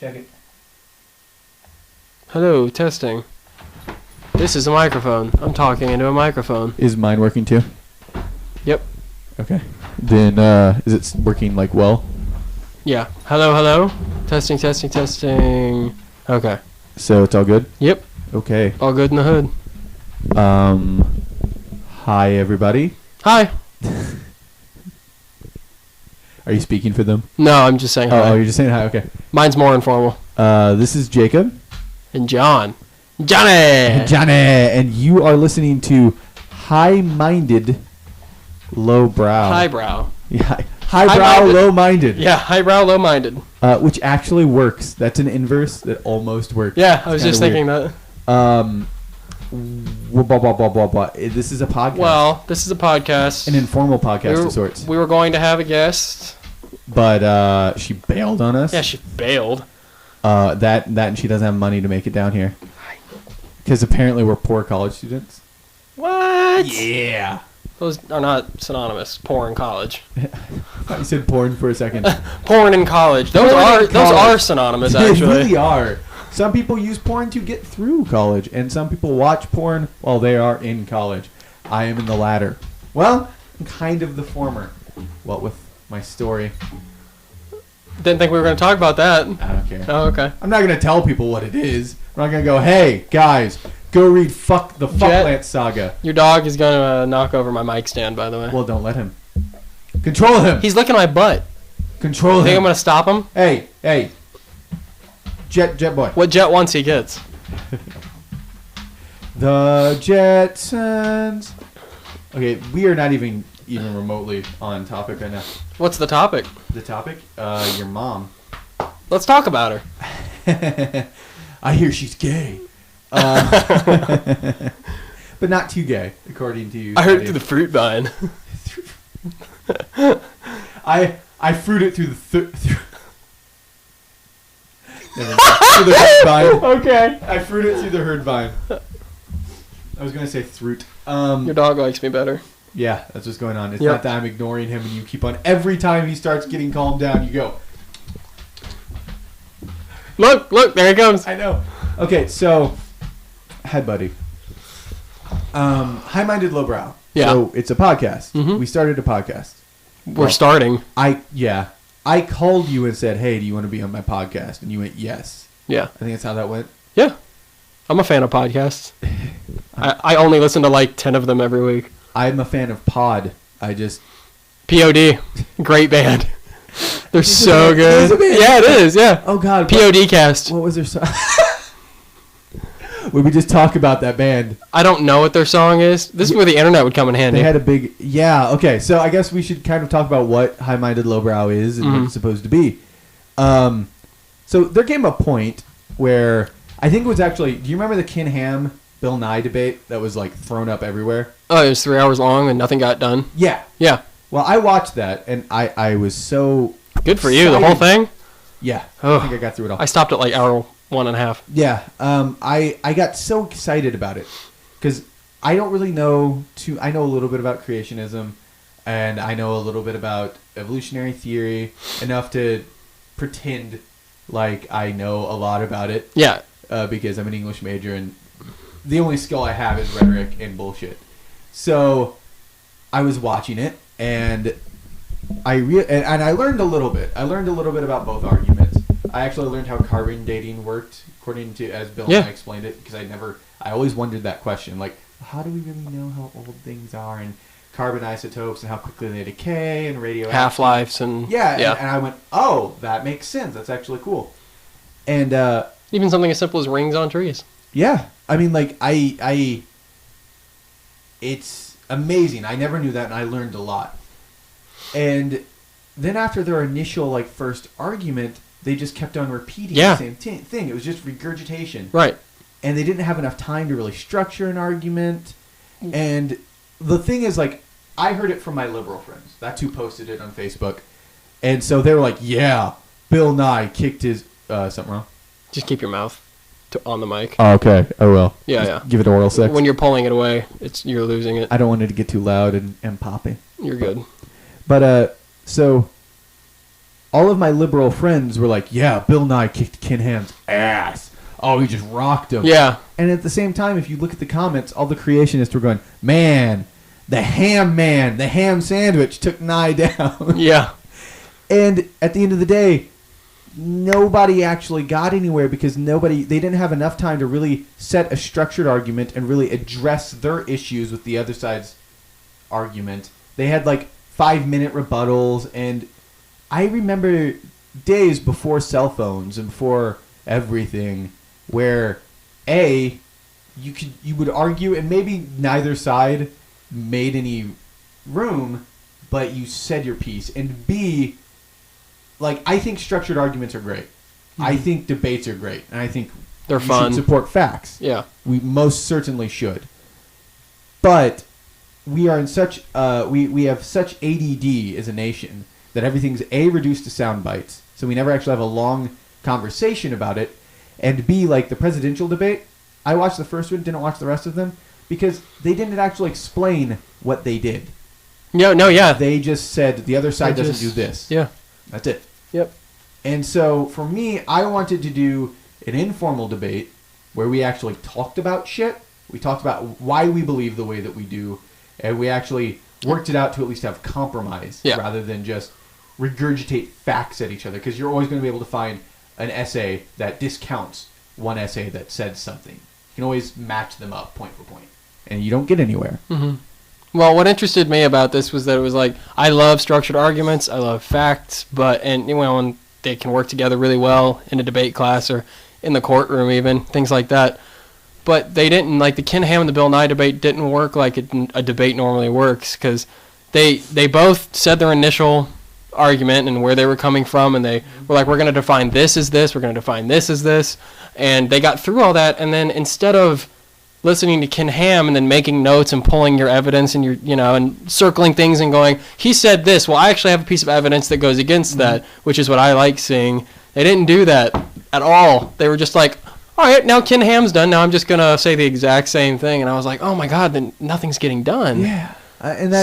Check it. Hello, testing. This is a microphone. I'm talking into a microphone. Is mine working too? Yep. Okay. Then, is it working, like, well? Yeah. Hello, hello. Testing, testing, testing. Okay. So it's all good? Yep. Okay. All good in the hood. Hi, everybody. Hi. Are you speaking for them? No, I'm just saying hi. Oh, you're just saying hi. Okay. Mine's more informal. This is Jacob. And John. Johnny! Johnny! And you are listening to High-Minded Lowbrow. Highbrow. Yeah. Highbrow, High-minded. low-minded. Yeah, highbrow, low-minded. Which actually works. That's an inverse that almost works. Yeah, I was just thinking weird. that. This is a podcast. Well, this is a podcast. An informal podcast of sorts. We were going to have a guest. But she bailed on us. Yeah, she bailed. That and she doesn't have money to make it down here. Because apparently we're poor college students. What? Yeah. Those are not synonymous. Poor in college. I thought you said porn for a second. Porn in college. Those are synonymous, actually. They really are. Some people use porn to get through college, and some people watch porn while they are in college. I am in the latter. Well, I'm kind of the former. What with my story. Didn't think we were going to talk about that. I don't care. Oh, okay. I'm not going to tell people what it is. I'm not going to go, hey, guys, go read the Fuckland Saga. Your dog is going to knock over my mic stand, by the way. Well, don't let him. Control him. He's licking my butt. Control him. Think I'm going to stop him? Hey. Jet boy. What jet once he gets? The Jetsons. Okay, we are not even remotely on topic right now. What's the topic? The topic? Your mom. Let's talk about her. I hear she's gay. But not too gay, according to you. I heard it through the fruit vine. I fruit it through the through the herd vine. Okay. I fruit it through the herd vine. I was gonna say throat. Your dog likes me better. Yeah, that's what's going on. It's not that I'm ignoring him and you keep on. Every time he starts getting calmed down, you go. Look, there he comes. I know. Okay, so, hi, buddy. High-minded lowbrow. Yeah. So it's a podcast. Mm-hmm. We started a podcast. We're starting. I called you and said, hey, do you want to be on my podcast? And you went, yes. Yeah. I think that's how that went. Yeah. I'm a fan of podcasts. I only listen to like 10 of them every week. I'm a fan of Pod. POD. Great band. They're so good. Yeah, it is. Yeah. Oh, God. POD cast. What was their song? Would we just talk about that band? I don't know what their song is. This is where the internet would come in handy. They had a big... Yeah, okay. So I guess we should kind of talk about what high-minded lowbrow is and what it's supposed to be. So there came a point where... I think it was actually... Do you remember the Ken Ham, Bill Nye debate that was like thrown up everywhere? Oh, it was 3 hours long and nothing got done? Yeah. Yeah. Well, I watched that and I was so... Good for you. The whole thing? Yeah. Oh. I think I got through it all. I stopped at like hour 1.5. Yeah. I got so excited about it because I don't really know I know a little bit about creationism and I know a little bit about evolutionary theory, enough to pretend like I know a lot about it. Yeah. Because I'm an English major and the only skill I have is rhetoric and bullshit. So I was watching it and I learned a little bit. I learned a little bit about both arguments. I actually learned how carbon dating worked, according to as Bill and I explained it, because I always wondered that question, like, how do we really know how old things are, and carbon isotopes, and how quickly they decay, and radioactive half-lives, and... Yeah. And I went, oh, that makes sense. That's actually cool. And... even something as simple as rings on trees. Yeah. I mean, like, it's amazing. I never knew that, and I learned a lot. And then after their initial, like, first argument, they just kept on repeating the same thing. It was just regurgitation. Right. And they didn't have enough time to really structure an argument. And the thing is, like, I heard it from my liberal friends. That's who posted it on Facebook. And so they were like, yeah, Bill Nye kicked his... something wrong? Just keep your mouth on the mic. Oh, okay. I will. Yeah, just give it oral sex. When you're pulling it away, you're losing it. I don't want it to get too loud and poppy. You're good. But, so... all of my liberal friends were like, yeah, Bill Nye kicked Ken Ham's ass. Oh, he just rocked him. Yeah. And at the same time, if you look at the comments, all the creationists were going, man, the ham sandwich took Nye down. Yeah. And at the end of the day, nobody actually got anywhere because they didn't have enough time to really set a structured argument and really address their issues with the other side's argument. They had like 5-minute rebuttals, and I remember days before cell phones and before everything where you would argue and maybe neither side made any room, but you said your piece, and B, like, I think structured arguments are great. Mm-hmm. I think debates are great, and I think they're fun. Should support facts. Yeah, we most certainly should. But we are in such we have such ADD as a nation that everything's A, reduced to sound bites, so we never actually have a long conversation about it, and B, like the presidential debate, I watched the first one, didn't watch the rest of them, because they didn't actually explain what they did. Yeah. They just said the other side doesn't do this. Yeah. That's it. Yep. And so for me, I wanted to do an informal debate where we actually talked about shit. We talked about why we believe the way that we do, and we actually worked it out to at least have compromise rather than just regurgitate facts at each other, because you're always going to be able to find an essay that discounts one essay that said something. You can always match them up point for point, and you don't get anywhere. Mm-hmm. Well, what interested me about this was that it was like, I love structured arguments, I love facts, and they can work together really well in a debate class or in the courtroom even, things like that. But they didn't, like the Ken Ham and the Bill Nye debate didn't work like a debate normally works, because they both said their initial argument and where they were coming from, and they were like, we're going to define this as this, we're going to define this as this, and they got through all that, and then instead of listening to Ken Ham and then making notes and pulling your evidence and and circling things and going, he said this, well, I actually have a piece of evidence that goes against that, which is what I like seeing. They didn't do that at all. They were just like, all right, now Ken Ham's done, now I'm just going to say the exact same thing. And I was like, oh my God, then nothing's getting done. Yeah.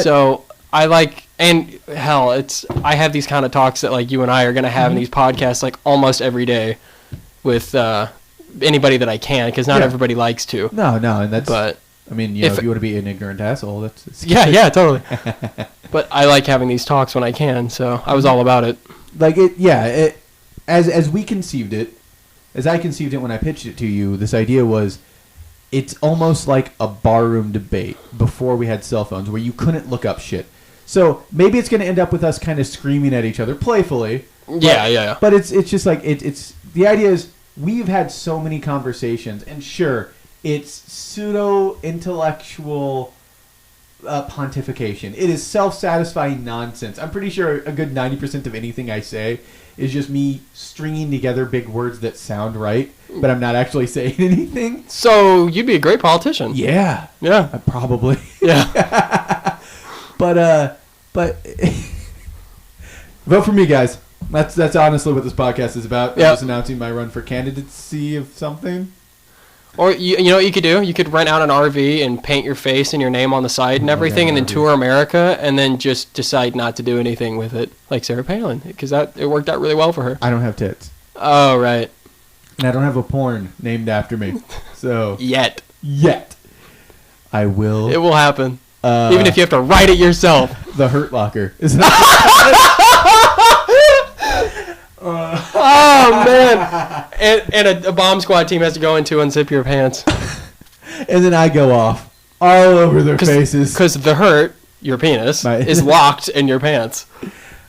So I like, and hell, I have these kind of talks that like you and I are going to have in these podcasts like almost every day with anybody that I can, because not everybody likes to. No, and that's. But I mean, if you want to be an ignorant asshole, that's yeah, totally. But I like having these talks when I can, so I was all about it. Like it, as we conceived it, as I conceived it when I pitched it to you, this idea was, it's almost like a barroom debate before we had cell phones, where you couldn't look up shit. So maybe it's going to end up with us kind of screaming at each other playfully. Yeah. But it's just like it's the idea is, we've had so many conversations, and sure, it's pseudo-intellectual pontification. It is self-satisfying nonsense. I'm pretty sure a good 90% of anything I say is just me stringing together big words that sound right, but I'm not actually saying anything. So you'd be a great politician. Yeah. Probably. Yeah. But vote for me, guys. That's honestly what this podcast is about. I'm just announcing my run for candidacy of something. Or you know what you could do? You could rent out an RV and paint your face and your name on the side and everything, and then tour America, and then just decide not to do anything with it, like Sarah Palin, because it worked out really well for her. I don't have tits. Oh, right. And I don't have a porn named after me. So Yet. I will. It will happen. Even if you have to write it yourself. The Hurt Locker. Oh, man. And a bomb squad team has to go in to unzip your pants. And then I go off all over their faces. Because the Hurt, your penis, is locked in your pants.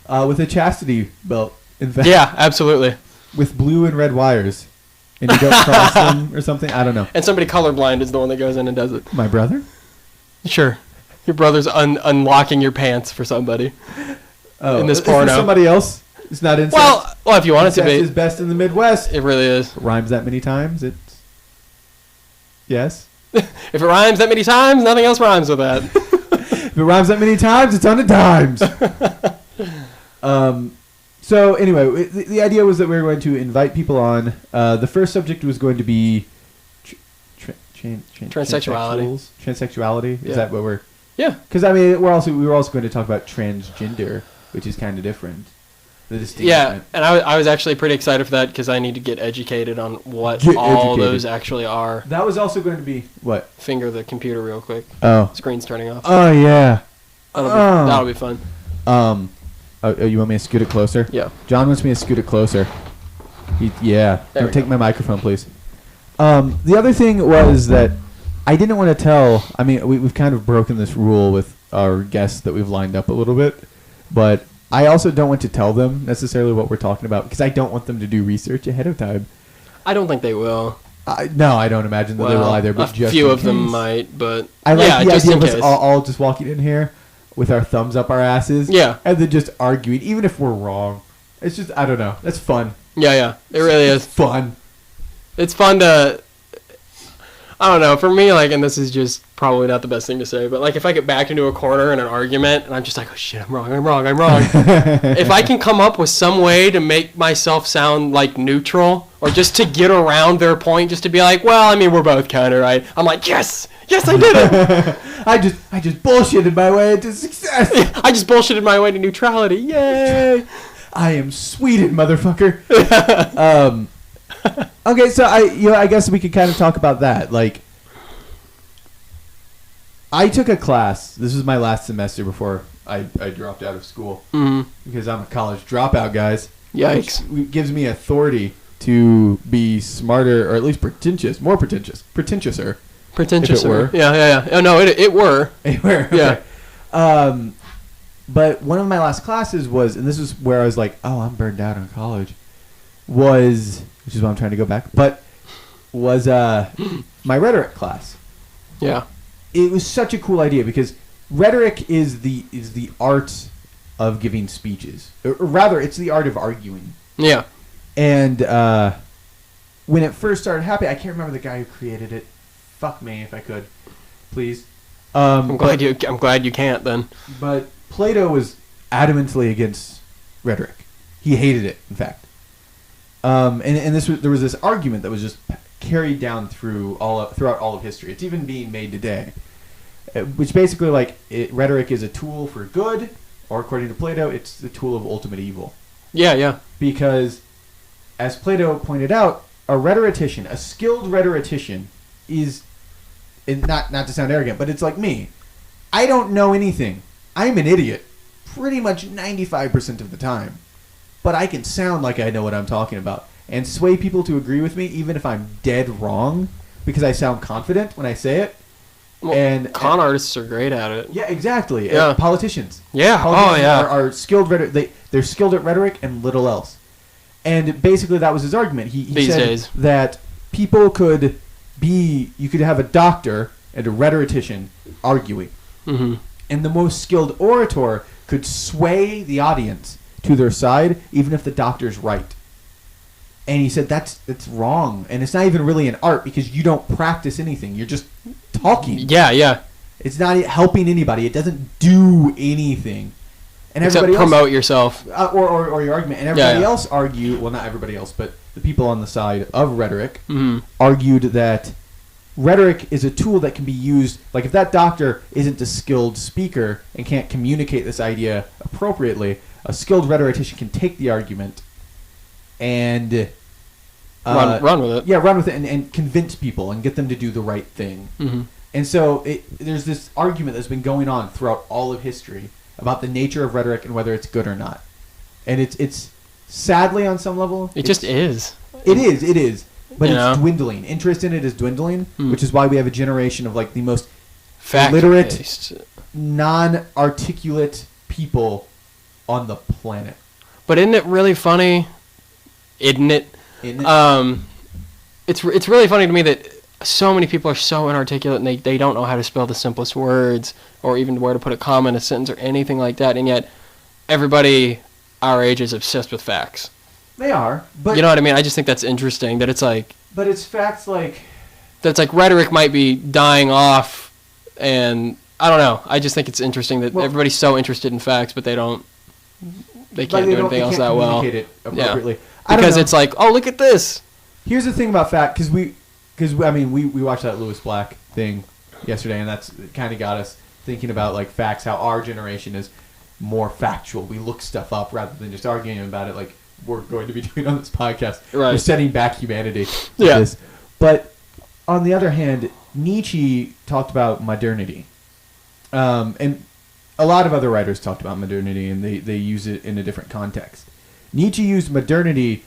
With a chastity belt, in fact. Yeah, absolutely. With blue and red wires. And you don't cross them or something? I don't know. And somebody colorblind is the one that goes in and does it. My brother? Sure. Your brother's unlocking your pants for somebody. Oh, in this porno. Somebody else? It's not incest. Well, if you want it to be. Incest is best in the Midwest. It really is. Rhymes that many times. It's yes. If it rhymes that many times, nothing else rhymes with that. If it rhymes that many times, it's on the dimes. So anyway, the idea was that we were going to invite people on. The first subject was going to be transsexuality. Transsexuality. Is that what we're? Yeah. Because I mean, we were also going to talk about transgender, which is kind of different. the distinguishment. and I was actually pretty excited for that because I need to get educated on what those actually are. That was also going to be what? Finger the computer real quick. Oh, Screen's turning off. Oh yeah. That'll be fun. You want me to scoot it closer? Yeah. John wants me to scoot it closer. Don't take my microphone, please. The other thing was that I didn't want to tell. I mean, we've kind of broken this rule with our guests that we've lined up a little bit, but I also don't want to tell them necessarily what we're talking about because I don't want them to do research ahead of time. I don't think they will. No, I don't imagine that they will either. But a just few in of them case. might, but I like the just idea in of us case. all just walking in here with our thumbs up our asses. Yeah. And then just arguing, even if we're wrong. It's just, I don't know. That's fun. Yeah. It really is. Fun. It's fun to... I don't know. For me, like, and this is just probably not the best thing to say, but, like, if I get backed into a corner in an argument, and I'm just like, oh, shit, I'm wrong. If I can come up with some way to make myself sound, like, neutral, or just to get around their point, just to be like, well, I mean, we're both kind of right. I'm like, yes, I did it. I just bullshitted my way into success. I just bullshitted my way to neutrality. Yay. I am Sweden, motherfucker. Okay, so I guess we could kind of talk about that. Like, I took a class. This was my last semester before I dropped out of school because I'm a college dropout, guys. Yikes! Which gives me authority to be smarter, or at least more pretentiouser. If it were. Yeah. Oh no, it were. It were. Okay. Yeah. But one of my last classes was, and this is where I was like, oh, I'm burned out on college. Which is why I'm trying to go back, but was my rhetoric class. Yeah. It was such a cool idea because rhetoric is the art of giving speeches, or rather, it's the art of arguing. Yeah. And when it first started happening, I can't remember the guy who created it. Fuck me if I could, please. I'm glad you can't then. But Plato was adamantly against rhetoric. He hated it, in fact. And there was this argument that was just carried down throughout all of history. It's even being made today, which basically rhetoric is a tool for good, or according to Plato, it's the tool of ultimate evil. Yeah. Because, as Plato pointed out, a skilled rhetorician is, and not to sound arrogant, but it's like me. I don't know anything. I'm an idiot pretty much 95% of the time. But I can sound like I know what I'm talking about and sway people to agree with me even if I'm dead wrong because I sound confident when I say it. Well, con artists are great at it. Yeah, exactly. Yeah. Politicians. Yeah. Politicians are skilled rhetoric. They're skilled at rhetoric and little else. And basically that was his argument. He These said days. that people you could have a doctor and a rhetorician arguing. Mm-hmm. And the most skilled orator could sway the audience to their side, even if the doctor's right. And he said that's wrong, and it's not even really an art because you don't practice anything. You're just talking. Yeah. It's not helping anybody. It doesn't do anything. And except everybody promote else, yourself or your argument. And everybody else argued. Well, not everybody else, but the people on the side of rhetoric argued that rhetoric is a tool that can be used. Like if that doctor isn't a skilled speaker and can't communicate this idea appropriately, a skilled rhetorician can take the argument and run with it. Yeah, run with it and convince people and get them to do the right thing. Mm-hmm. And so there's this argument that's been going on throughout all of history about the nature of rhetoric and whether it's good or not. And it's sadly on some level. It just is. It is. But it's dwindling. Interest in it is dwindling, which is why we have a generation of the most illiterate, non-articulate people on the planet. But isn't it really funny? Isn't it? It's really funny to me that so many people are so inarticulate and they don't know how to spell the simplest words or even where to put a comma in a sentence or anything like that, and yet everybody our age is obsessed with facts. They are, but you know what I mean? I just think that's interesting that it's like... But it's facts like... That it's like rhetoric might be dying off, and I don't know. I just think it's interesting that everybody's so interested in facts, but they can't do anything else that well. It appropriately. Yeah. Because it's like, oh, look at this. Here's the thing about fact, because we watched that Lewis Black thing yesterday, and that's kind of got us thinking about facts, how our generation is. more factual. We look stuff up rather than just arguing about it like we're going to be doing on this podcast. Right. We're setting back humanity. Yeah. This. But on the other hand, Nietzsche talked about modernity. And a lot of other writers talked about modernity, and they use it in a different context. Nietzsche used modernity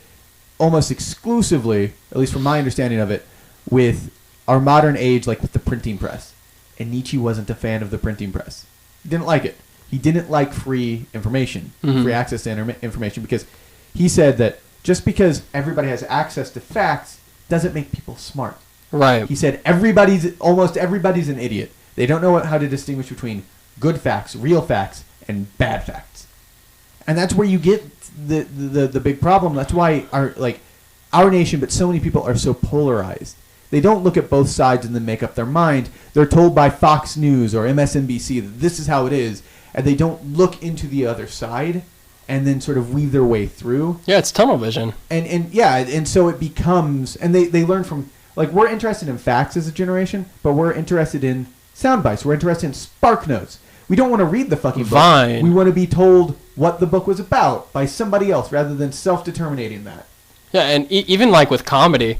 almost exclusively, at least from my understanding of it, with our modern age, like with the printing press. And Nietzsche wasn't a fan of the printing press. He didn't like it. He didn't like free information, free access to information, because he said that just because everybody has access to facts doesn't make people smart. Right. He said almost everybody's an idiot. They don't know how to distinguish between good facts, real facts, and bad facts. And that's where you get the big problem. That's why our nation, but so many people are so polarized. They don't look at both sides and then make up their mind. They're told by Fox News or MSNBC that this is how it is, and they don't look into the other side and then sort of weave their way through. Yeah, it's tunnel vision. And so it becomes, and they learn from, like, we're interested in facts as a generation, but we're interested in sound bites. We're interested in spark notes. We don't want to read the fucking book. Vine. We want to be told what the book was about by somebody else rather than self-determinating that. Yeah, and even like with comedy,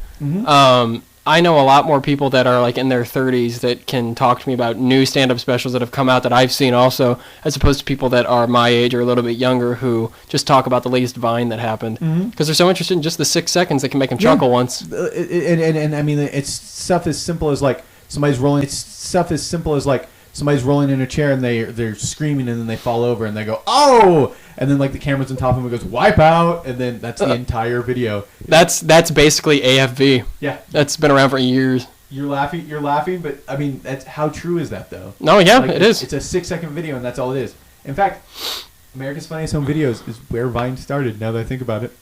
I know a lot more people that are like in their 30s that can talk to me about new stand-up specials that have come out that I've seen also, as opposed to people that are my age or a little bit younger who just talk about the latest Vine that happened. Because they're so interested in just the 6 seconds that can make them chuckle once. And I mean, it's stuff as simple as like somebody's rolling. It's stuff as simple as like somebody's rolling in a chair and they're screaming and then they fall over and they go, "Oh!" And then like the camera's on top of them and goes, "Wipe out!" And then that's the entire video. That's basically AFV. Yeah, that's been around for years. You're laughing, but I mean, that's how true is that though? No, yeah, like, it is. It's a 6-second video and that's all it is. In fact, America's Funniest Home Videos is where Vine started. Now that I think about it.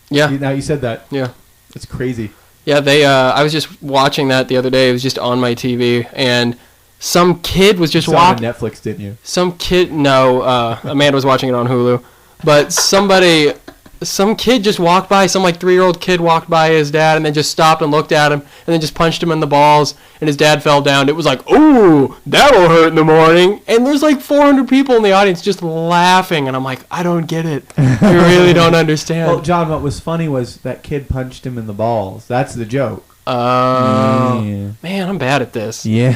Yeah. Now you said that. Yeah. It's crazy. Yeah, they. I was just watching that the other day. It was just on my TV, and some kid was just watching. You saw it on Netflix, didn't you? Some kid. No, Amanda was watching it on Hulu, but some kid just walked by. Some like 3-year-old kid walked by his dad, and then just stopped and looked at him, and then just punched him in the balls, and his dad fell down. It was like, "Ooh, that'll hurt in the morning." And there's like 400 people in the audience just laughing, and I'm like, I don't get it. I really don't understand. Well, John, what was funny was that kid punched him in the balls. That's the joke. Man, I'm bad at this. Yeah.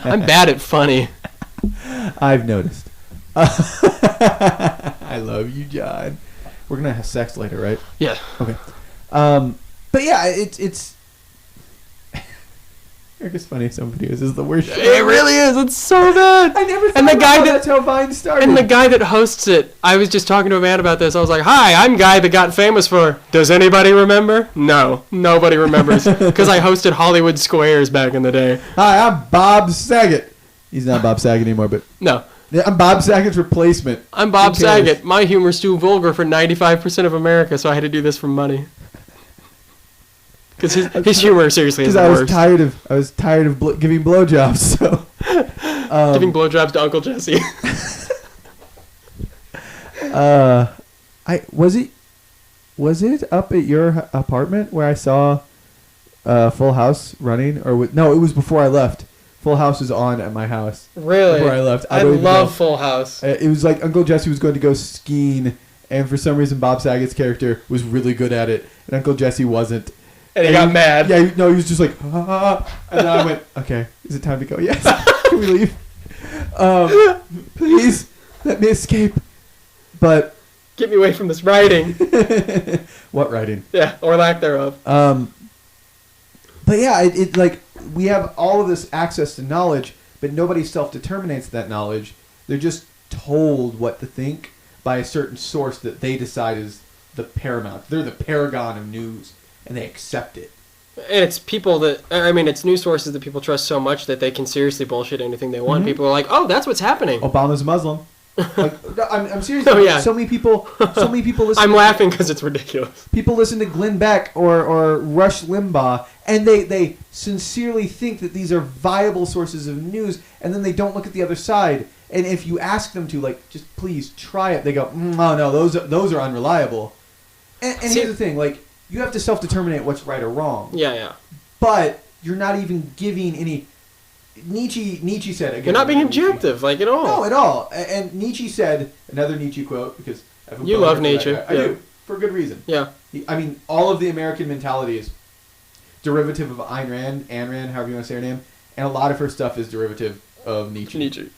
I'm bad at funny. I've noticed. I love you, John. We're going to have sex later, right? Yeah. Okay. But yeah, it's America's Funniest Home Videos is the worst show. It really is. It's so bad. I never thought that's how Vine started. And the guy that hosts it, I was just talking to Amanda about this. I was like, "Hi, I'm Guy that got famous for." Does anybody remember? No, nobody remembers because I hosted Hollywood Squares back in the day. Hi, I'm Bob Saget. He's not Bob Saget anymore, but no. I'm Bob Saget's replacement. I'm Bob Saget. My humor's too vulgar for 95% of America, so I had to do this for money. Because his humor seriously is the worst. I was tired of giving blowjobs. So giving blowjobs to Uncle Jesse. Was it up at your apartment where I saw Full House running, or no? It was before I left. Full House was on at my house. Really? Before I left. I love Full House. It was like Uncle Jesse was going to go skiing, and for some reason Bob Saget's character was really good at it, and Uncle Jesse wasn't. And he got mad. Yeah, no, he was just like, ah. And then I went, "Okay, is it time to go?" Yes. Can we leave? Please let me escape. But get me away from this writing. What writing? Yeah, or lack thereof. But yeah, it like we have all of this access to knowledge, but nobody self-determinates that knowledge. They're just told what to think by a certain source that they decide is the paramount. They're the paragon of news, and they accept it. And it's people that, I mean, it's news sources that people trust so much that they can seriously bullshit anything they want. Mm-hmm. People are like, "Oh, that's what's happening." Obama's Muslim. Like, I'm serious. Oh, yeah. So many people listen. I'm laughing because it's ridiculous. People listen to Glenn Beck or Rush Limbaugh, and they sincerely think that these are viable sources of news, and then they don't look at the other side. And if you ask them to, like, just please try it, they go, "Oh no, those are unreliable." And here's the thing, like, you have to self-determine what's right or wrong. Yeah. But you're not even giving any. Nietzsche said again. You're not being objective, like at all. No, at all. And Nietzsche said another Nietzsche quote because you love Nietzsche. I do for good reason. Yeah. I mean, all of the American mentality is derivative of Ayn Rand, however you want to say her name, and a lot of her stuff is derivative of Nietzsche.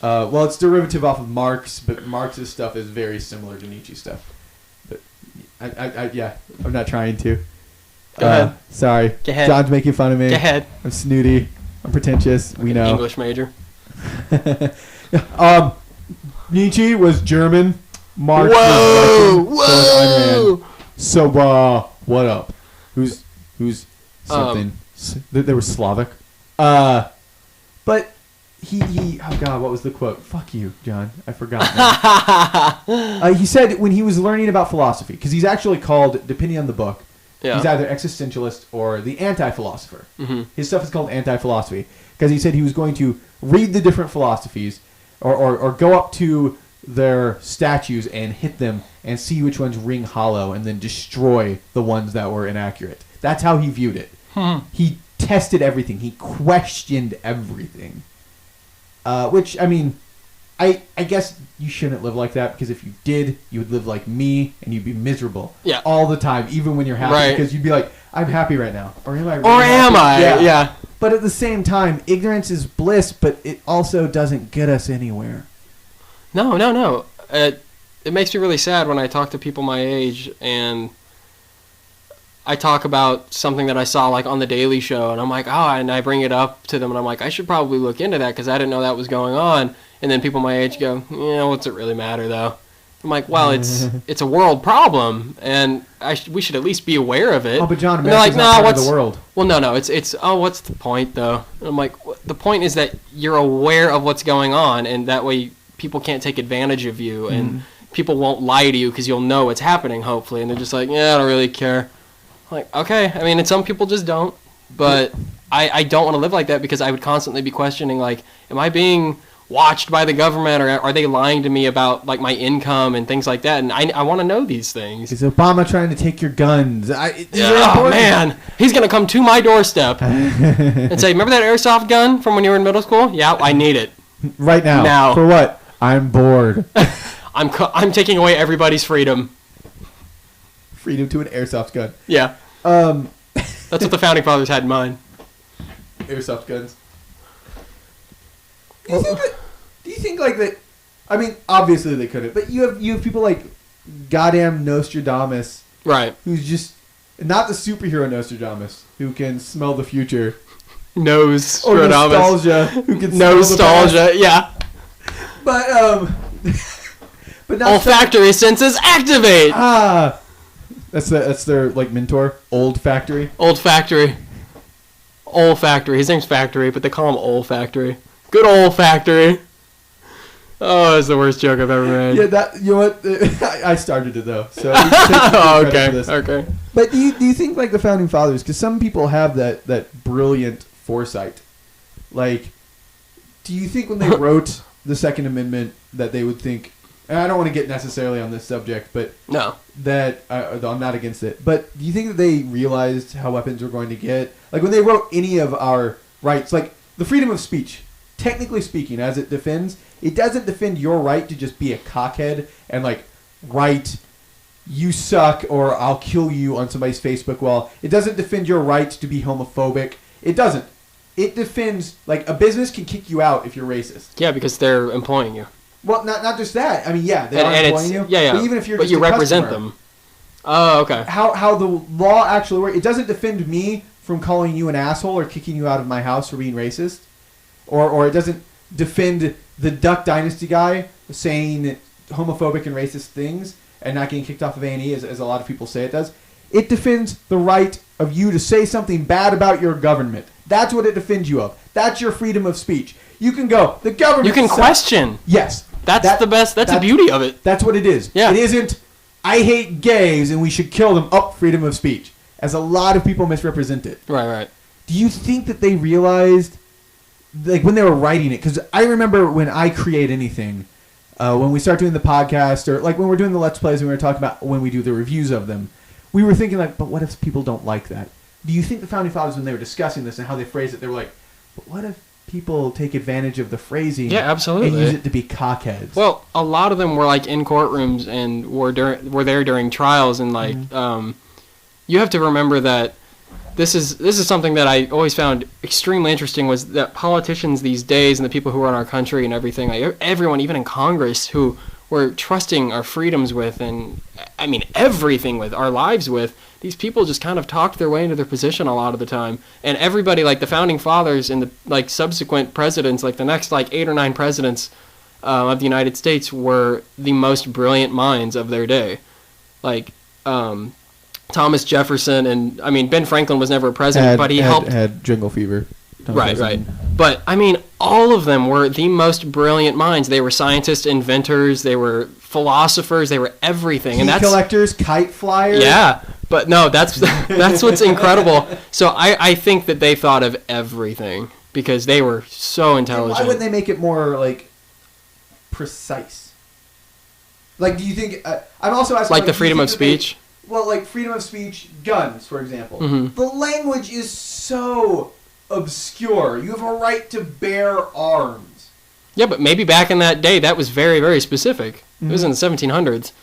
Well, it's derivative off of Marx, but Marx's stuff is very similar to Nietzsche's stuff. But I'm not trying to. Go ahead. Sorry. Go ahead. John's making fun of me. Go ahead. I'm snooty. I'm pretentious. We know. English major. Nietzsche was German. Marx Whoa! was Russian. Whoa! So, what up? Who's something? They were Slavic. But he oh God, what was the quote? Fuck you, John. I forgot. He said when he was learning about philosophy, because he's actually called, depending on the book, he's either existentialist or the anti-philosopher. Mm-hmm. His stuff is called anti-philosophy because he said he was going to read the different philosophies or go up to their statues and hit them and see which ones ring hollow and then destroy the ones that were inaccurate. That's how he viewed it. He tested everything. He questioned everything. Which, I mean, I guess you shouldn't live like that, because if you did, you would live like me and you'd be miserable all the time, even when you're happy, because you'd be like, I'm happy right now. Or am I really happy? Yeah. But at the same time, ignorance is bliss, but it also doesn't get us anywhere. No. It makes me really sad when I talk to people my age and I talk about something that I saw like on the Daily Show, and I'm like, and I bring it up to them, and I'm like, I should probably look into that because I didn't know that was going on. And then people my age go, what's it really matter though? I'm like, well, it's a world problem, and we should at least be aware of it. Oh, but John, America's not part of the world. Well, no, it's what's the point though? And I'm like, the point is that you're aware of what's going on, and that way people can't take advantage of you, and people won't lie to you because you'll know what's happening, hopefully, and they're just like, I don't really care. Like, okay, I mean, and some people just don't, but I don't want to live like that, because I would constantly be questioning, like, am I being watched by the government, or are they lying to me about, like, my income and things like that? And I want to know these things. Is Obama trying to take your guns? Oh, man. He's going to come to my doorstep and say, remember that airsoft gun from when you were in middle school? Yeah, I need it. Right now. Now. For what? I'm bored. I'm taking away everybody's freedom. Freedom to an airsoft gun. Yeah. That's what the Founding Fathers had in mind. Airsoft guns. Do you think like that? I mean, obviously they couldn't, but you have people like goddamn Nostradamus, right? Who's just not the superhero Nostradamus, who can smell the future. Nostradamus. Or nostalgia, who can nostalgia, yeah. But not olfactory senses activate. That's their like mentor, olfactory. Olfactory. His name's Factory, but they call him Olfactory. Good olfactory. Oh, it's the worst joke I've ever made. Yeah, you know what? I started it though, so. Okay. But do you think like the Founding Fathers? Because some people have that brilliant foresight. Like, do you think when they wrote the Second Amendment that they would think? And I don't want to get necessarily on this subject, but no, that I'm not against it. But do you think that they realized how weapons were going to get? Like when they wrote any of our rights, like the freedom of speech, technically speaking, as it defends, it doesn't defend your right to just be a cockhead and like write "you suck" or "I'll kill you" on somebody's Facebook wall. It doesn't defend your right to be homophobic. It doesn't. It defends, like, a business can kick you out if you're racist. Yeah, because they're employing you. Well, not just that. I mean, yeah, they are employing you. Yeah. But even if you're but just you a represent customer, them. Oh, okay. How the law actually works. It doesn't defend me from calling you an asshole or kicking you out of my house for being racist. Or it doesn't defend the Duck Dynasty guy saying homophobic and racist things and not getting kicked off of A&E, as a lot of people say it does. It defends the right of you to say something bad about your government. That's what it defends you of. That's your freedom of speech. You can go, the government You can sucks. question. Yes. That's the best. That's the beauty of it. That's what it is. Yeah. It isn't, I hate gays and we should kill them. Oh, freedom of speech. As a lot of people misrepresent it. Right. Do you think that they realized, like when they were writing it, because I remember when I create anything, when we start doing the podcast, or like when we're doing the Let's Plays and we were talking about when we do the reviews of them, we were thinking like, but what if people don't like that? Do you think the Founding Fathers, when they were discussing this and how they phrased it, they were like, but what if people take advantage of the phrasing. Yeah, absolutely. And use it to be cockheads. Well, a lot of them were like in courtrooms and were there during trials, and like you have to remember that this is something that I always found extremely interesting, was that politicians these days and the people who run our country and everything, like everyone, even in Congress, who we're trusting our freedoms with, and I mean everything with, our lives with, these people just kind of talked their way into their position a lot of the time. And everybody, like the founding fathers and the like subsequent presidents, like the next like 8 or 9 presidents of the United States, were the most brilliant minds of their day. Like Thomas Jefferson, and I mean Ben Franklin was never a president, but he had jungle fever. Right. But I mean, all of them were the most brilliant minds. They were scientists, inventors, they were philosophers, they were everything. Key collectors, kite flyers. Yeah, but no, that's what's incredible. So I think that they thought of everything because they were so intelligent. Why wouldn't they make it more like precise? Like, do you think? I'm also asking. Like the freedom of speech. Like freedom of speech, guns, for example. Mm-hmm. The language is so obscure. You have a right to bear arms. Yeah, but maybe back in that day, that was very, very specific. Mm-hmm. It was in the 1700s.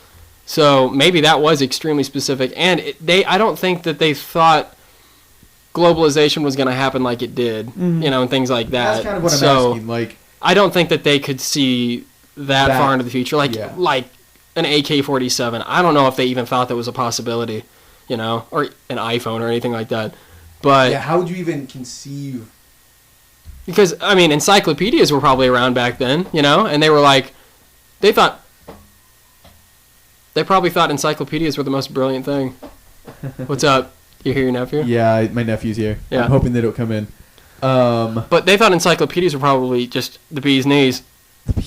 So maybe that was extremely specific. And I don't think that they thought globalization was going to happen like it did, and things like that. That's kind of what I'm asking. Like, I don't think that they could see that far into the future. Like an AK-47. I don't know if they even thought that was a possibility, or an iPhone or anything like that. But how would you even conceive? Because, I mean, encyclopedias were probably around back then, and they were like, they probably thought encyclopedias were the most brilliant thing. What's up? You hear your nephew? Yeah, my nephew's here. Yeah. I'm hoping they don't come in. But they thought encyclopedias were probably just the bee's knees.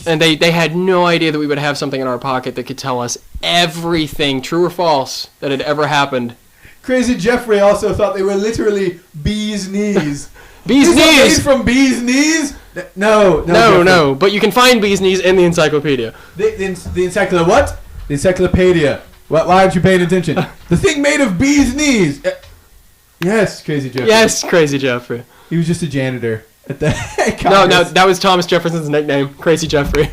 And they had no idea that we would have something in our pocket that could tell us everything, true or false, that had ever happened. Crazy Jeffrey also thought they were literally bee's knees. Bee's knees? Made from bee's knees? No. But you can find bee's knees in the encyclopedia. The encyclopedia what? The encyclopedia. Why aren't you paying attention? The thing made of bee's knees. Yes, Crazy Jeffrey. Yes, Crazy Jeffrey. He was just a janitor at the No, that was Thomas Jefferson's nickname, Crazy Jeffrey.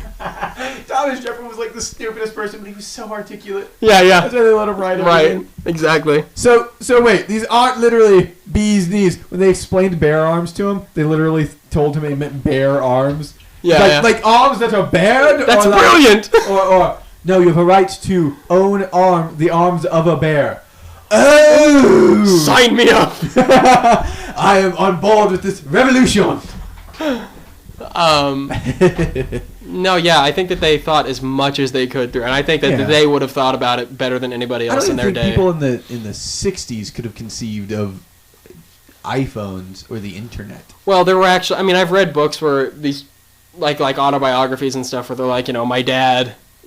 Thomas Jefferson was like the stupidest person, but he was so articulate. Yeah. That's why they let him write everything. Right, exactly. So wait, these aren't literally bee's knees. When they explained bear arms to him, they literally told him it meant bear arms. Yeah, like arms that are bared. That's brilliant. Or no, you have a right to own the arms of a bear. Oh! Sign me up. I am on board with this revolution. No, I think that they thought as much as they could through, and I think that they would have thought about it better than anybody else in their day. People in the 60s could have conceived of iPhones or the internet. Well, there were actually, I mean, I've read books where these like autobiographies and stuff where they're like,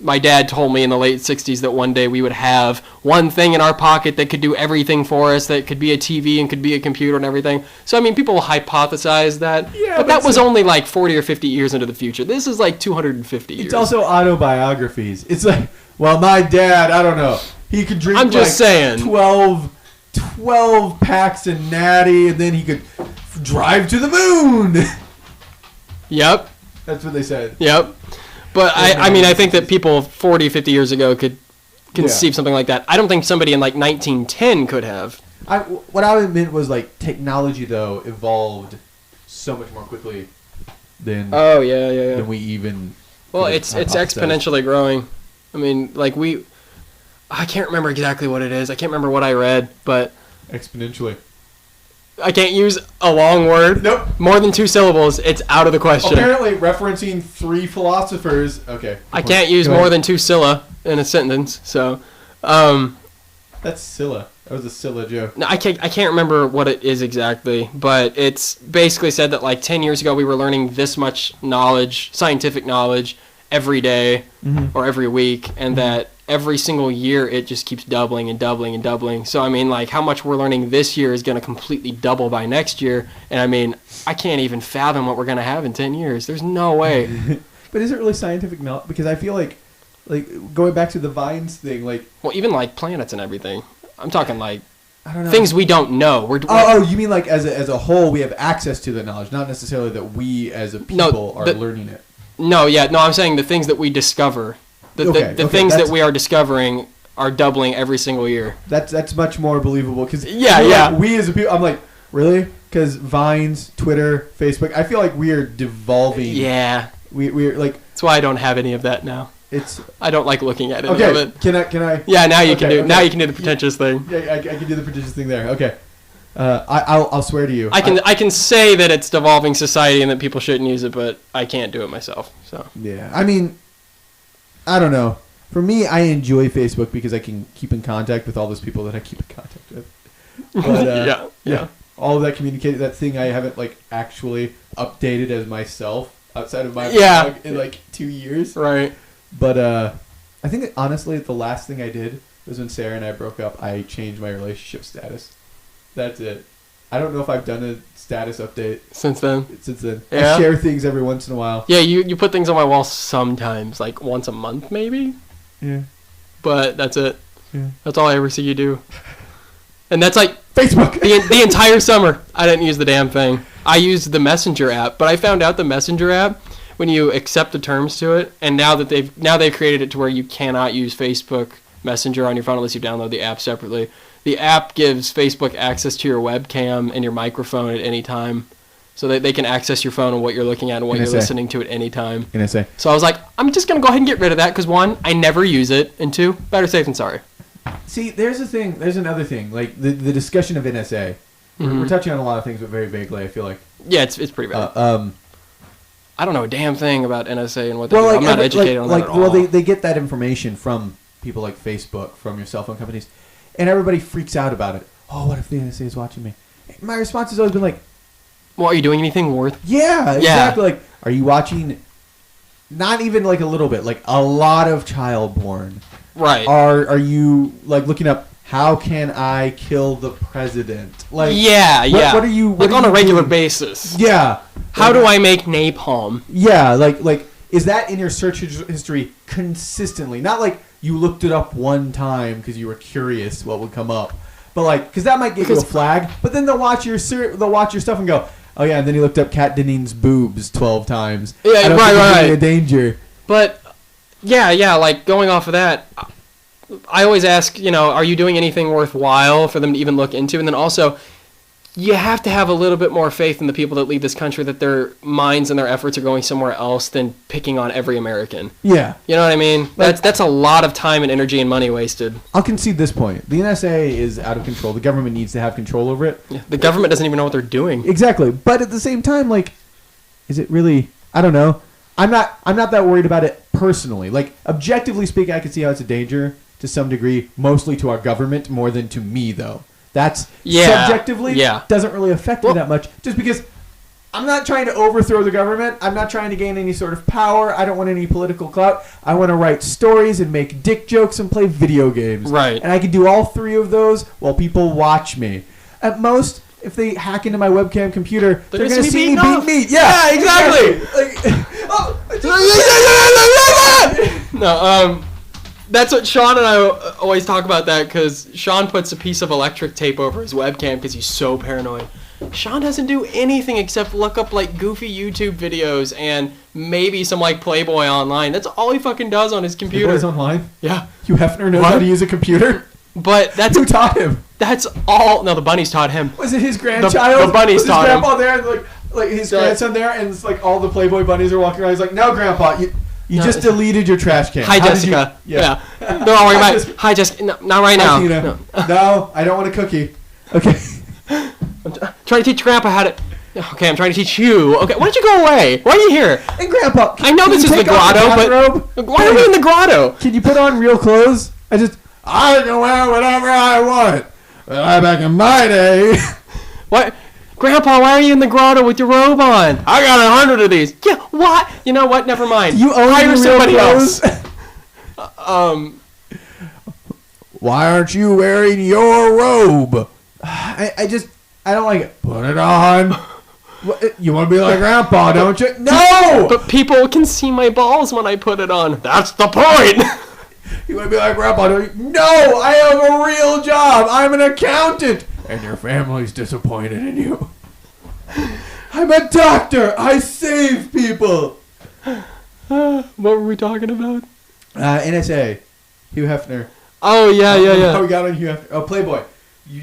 my dad told me in the late 60s that one day we would have one thing in our pocket that could do everything for us, that could be a TV and could be a computer and everything. So, I mean, people hypothesize that, but that was only like 40 or 50 years into the future. This is like 250 years. It's also autobiographies. It's like, well, my dad, I don't know, he could drink 12 packs of Natty and then he could drive to the moon. Yep. That's what they said. Yep. But I mean, I think that people 40, 50 years ago could conceive something like that. I don't think somebody in like 1910 could have. What I meant was like technology though evolved so much more quickly than than we even. Well, it's exponentially growing. I mean, like I can't remember exactly what it is. I can't remember what I read, but exponentially. I can't use a long word. Nope. More than 2 syllables, it's out of the question. Apparently, referencing 3 philosophers. Okay. I can't use more than 2 sylla in a sentence. So, that's Scylla. That was a Scylla joke. No, I can't remember what it is exactly, but it's basically said that like 10 years ago we were learning this much knowledge, scientific knowledge, every day or every week, and that every single year it just keeps doubling and doubling and doubling. So I mean, like, how much we're learning this year is going to completely double by next year, and I mean, I can't even fathom what we're going to have in 10 years. There's no way. But is it really scientific knowledge? Because I feel like going back to the vines thing, like... Well, even like planets and everything. I'm talking like I don't know. Things we don't know. You mean like as a whole, we have access to the knowledge, not necessarily that we as a people are learning it. No, I'm saying the things that we discover. The things that we are discovering are doubling every single year. That's much more believable because Like, we as a people, I'm like, really? Because Vines, Twitter, Facebook, I feel like we are devolving. Yeah. We're like. That's why I don't have any of that now. I don't like looking at any of it. Can I? Yeah, now you can do. Okay. Now you can do the pretentious thing. Yeah, I can do the pretentious thing there. Okay. I'll swear to you. I can say that it's devolving society and that people shouldn't use it, but I can't do it myself. So. Yeah, I mean, I don't know. For me, I enjoy Facebook because I can keep in contact with all those people that I keep in contact with. But, yeah. All of that communicated, that thing I haven't like actually updated as myself outside of my blog in like 2 years. Right. But I think that, honestly, the last thing I did was when Sarah and I broke up. I changed my relationship status. That's it. I don't know if I've done a status update since then. I share things every once in a while. Yeah, you put things on my wall sometimes, like once a month maybe. Yeah. But that's it. Yeah. That's all I ever see you do. And that's like Facebook. The entire summer, I didn't use the damn thing. I used the Messenger app, but I found out the Messenger app, when you accept the terms to it, and now they've created it to where you cannot use Facebook Messenger on your phone unless you download the app separately. The app gives Facebook access to your webcam and your microphone at any time, so that they can access your phone and what you're looking at and what you're listening to at any time. NSA. So I was like, I'm just gonna go ahead and get rid of that because one, I never use it, and two, better safe than sorry. See, there's another thing, like the discussion of NSA. Mm-hmm. We're touching on a lot of things, but very vaguely. I feel like. Yeah, it's pretty bad. I don't know a damn thing about NSA and what they do. I'm not educated on that at all. Well, they get that information from people like Facebook, from your cell phone companies, and everybody freaks out about it. Oh, what if the NSA is watching me? My response has always been like, well, are you doing anything worth? Yeah, exactly. Like, are you watching? Not even like a little bit, like a lot of child porn. Right. Are you like looking up? How can I kill the president? Like, what are you on a regular doing? Basis? Yeah. How do I make napalm? Yeah, like is that in your search history consistently? Not like you looked it up one time because you were curious what would come up, but like because that might give you a flag. But then they'll watch your stuff and go, oh yeah, and then he looked up Kat Denning's boobs 12 times. Yeah, right. A danger. But yeah, like going off of that. I always ask, are you doing anything worthwhile for them to even look into? And then also, you have to have a little bit more faith in the people that lead this country that their minds and their efforts are going somewhere else than picking on every American. Yeah. You know what I mean? Like, that's a lot of time and energy and money wasted. I'll concede this point. The NSA is out of control. The government needs to have control over it. Yeah, the government doesn't even know what they're doing. Exactly. But at the same time, like, is it really... I don't know. I'm not that worried about it personally. Like, objectively speaking, I can see how it's a danger to some degree, mostly to our government, more than to me, though. That's subjectively doesn't really affect me that much. Just because I'm not trying to overthrow the government. I'm not trying to gain any sort of power. I don't want any political clout. I want to write stories and make dick jokes and play video games. Right. And I can do all three of those while people watch me. At most, if they hack into my webcam computer, they're going to see me beat meat. Yeah, exactly. No, that's what Sean and I always talk about that because Sean puts a piece of electric tape over his webcam because he's so paranoid. Sean doesn't do anything except look up like goofy YouTube videos and maybe some like Playboy online. That's all he fucking does on his computer. Playboy's online? Yeah. Hugh Hefner knows how to use a computer? But that's who taught him? That's all. No, the bunnies taught him. Was it his grandchild? The bunnies taught him. Was his grandpa there and like his grandson there and it's like all the Playboy bunnies are walking around. He's like, no, Grandpa, you just deleted your trash can. Hi, Jessica. Yeah. Don't worry about it. Hi, Jessica. No, not right now. No, I don't want a cookie. Okay. I'm trying to teach Grandpa how to... Okay, I'm trying to teach you. Okay, why don't you go away? Why are you here? And Grandpa, I know this is the grotto, but... Why are we in the grotto? Can you put on real clothes? I can wear whatever I want. Back in my day... What? Grandpa, why are you in the grotto with your robe on? I got 100 of these. Yeah, what? You know what? Never mind. You own hire somebody else. Why aren't you wearing your robe? I don't like it. Put it on. You want to be like Grandpa, don't you? No! But people can see my balls when I put it on. That's the point. You might be like, Grandpa, no, I have a real job. I'm an accountant. And your family's disappointed in you. I'm a doctor. I save people. What were we talking about? NSA. Hugh Hefner. Oh, yeah. How we got on Hugh Hefner. Oh, Playboy.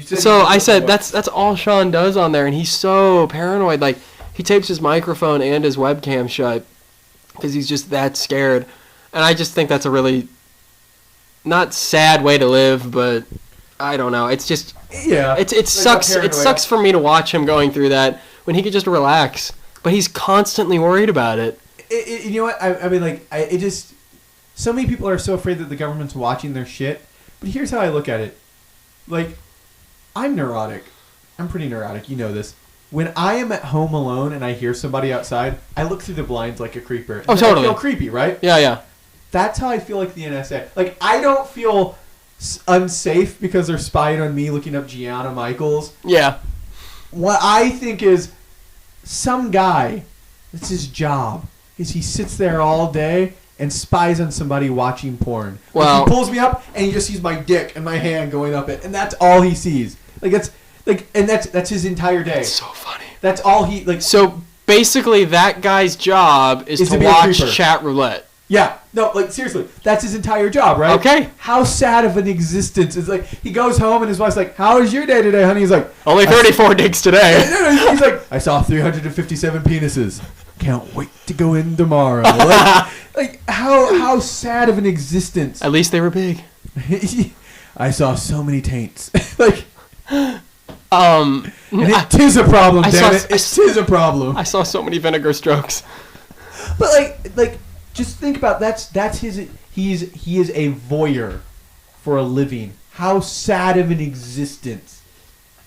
So I said that's all Sean does on there, and he's so paranoid. Like, he tapes his microphone and his webcam shut because he's just that scared. And I just think that's a really not sad way to live, but I don't know. It's just it sucks. It sucks for me to watch him going through that when he could just relax, but he's constantly worried about it. You know what? I mean, like, it just so many people are so afraid that the government's watching their shit. But here's how I look at it. Like, I'm neurotic. I'm pretty neurotic. You know this. When I am at home alone and I hear somebody outside, I look through the blinds like a creeper. Oh, totally. I feel creepy, right? Yeah. That's how I feel like the NSA. Like, I don't feel unsafe because they're spying on me looking up Gianna Michaels. Yeah. What I think is some guy, that's his job, is he sits there all day and spies on somebody watching porn. Well, like, he pulls me up and he just sees my dick and my hand going up it, and that's all he sees. Like, that's his entire day. It's so funny. That's all he like. So basically, that guy's job is to watch chat roulette. Yeah. No, like, seriously, that's his entire job, right? Okay. How sad of an existence. It's like, he goes home and his wife's like, how was your day today, honey? He's like, only 34 dicks today. He's like, I saw 357 penises. Can't wait to go in tomorrow. Like how sad of an existence. At least they were big. I saw so many taints. Like, and it is a problem, damn it. It is a problem. I saw so many vinegar strokes. But like, just think about that's his. He is a voyeur for a living. How sad of an existence.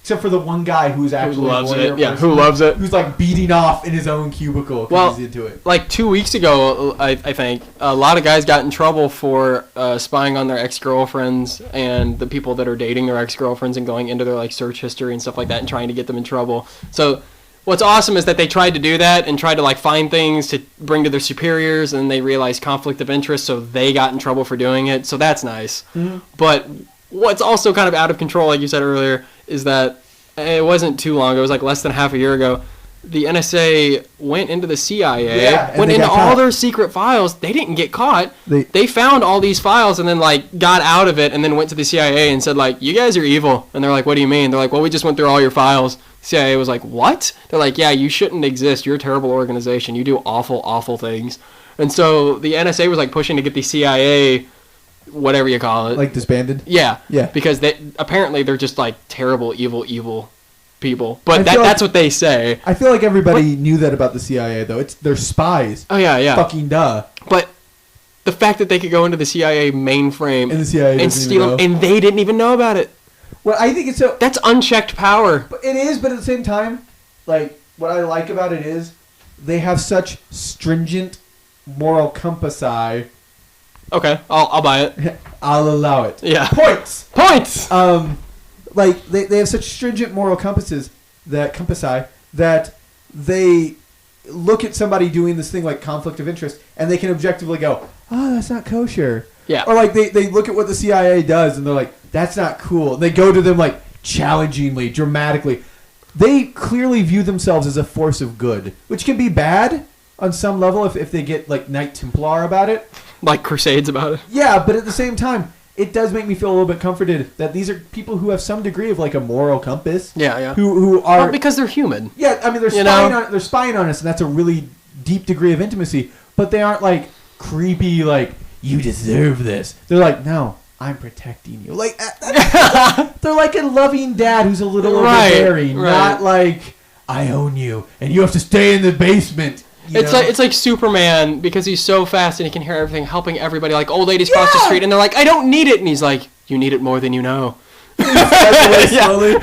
Except for the one guy who's actually loves a voyeur it. Yeah, person, who loves it. Who's like beating off in his own cubicle because he's into it. Like 2 weeks ago, I think a lot of guys got in trouble for spying on their ex-girlfriends and the people that are dating their ex-girlfriends and going into their like search history and stuff like that and trying to get them in trouble. So what's awesome is that they tried to do that and tried to like find things to bring to their superiors, and they realized conflict of interest, so they got in trouble for doing it. So that's nice. Mm-hmm. But what's also kind of out of control, like you said earlier, is that it wasn't too long ago. It was like less than half a year ago. The NSA went into the CIA, went into all their secret files. They didn't get caught. They found all these files and then like got out of it and then went to the CIA and said like, you guys are evil. And they're like, what do you mean? They're like, well, we just went through all your files. CIA was like, what? They're like, yeah, you shouldn't exist. You're a terrible organization. You do awful, awful things. And so the NSA was like pushing to get the CIA, whatever you call it, like disbanded. Yeah. Because they're just like terrible, evil people. But that's what they say. I feel like everybody knew that about the CIA, though. They're spies. Oh yeah. Fucking duh. But the fact that they could go into the CIA mainframe and the CIA and steal them, and they didn't even know about it. Well, I think it's so. That's unchecked power. But it is, but at the same time, like, what I like about it is they have such stringent moral compassi. Okay, I'll buy it. I'll allow it. Yeah. Points. Points. Like they have such stringent moral compassi that they look at somebody doing this thing like conflict of interest, and they can objectively go, "Oh, that's not kosher." Yeah. Or like they look at what the CIA does, and they're like, "That's not cool." And they go to them like challengingly, dramatically. They clearly view themselves as a force of good, which can be bad on some level if they get like Knight Templar about it. Like Crusades about it. Yeah, but at the same time, it does make me feel a little bit comforted that these are people who have some degree of like a moral compass. Yeah. Who are... Well, because they're human. Yeah, I mean, they're spying on us, and that's a really deep degree of intimacy, but they aren't like creepy, like, you deserve this. They're like, no, I'm protecting you. Like, they're like a loving dad who's a little overbearing, not like, I own you, and you have to stay in the basement. It's like Superman, because he's so fast and he can hear everything, helping everybody, like old ladies cross the street, and they're like, I don't need it, and he's like, you need it more than you know. Slowly.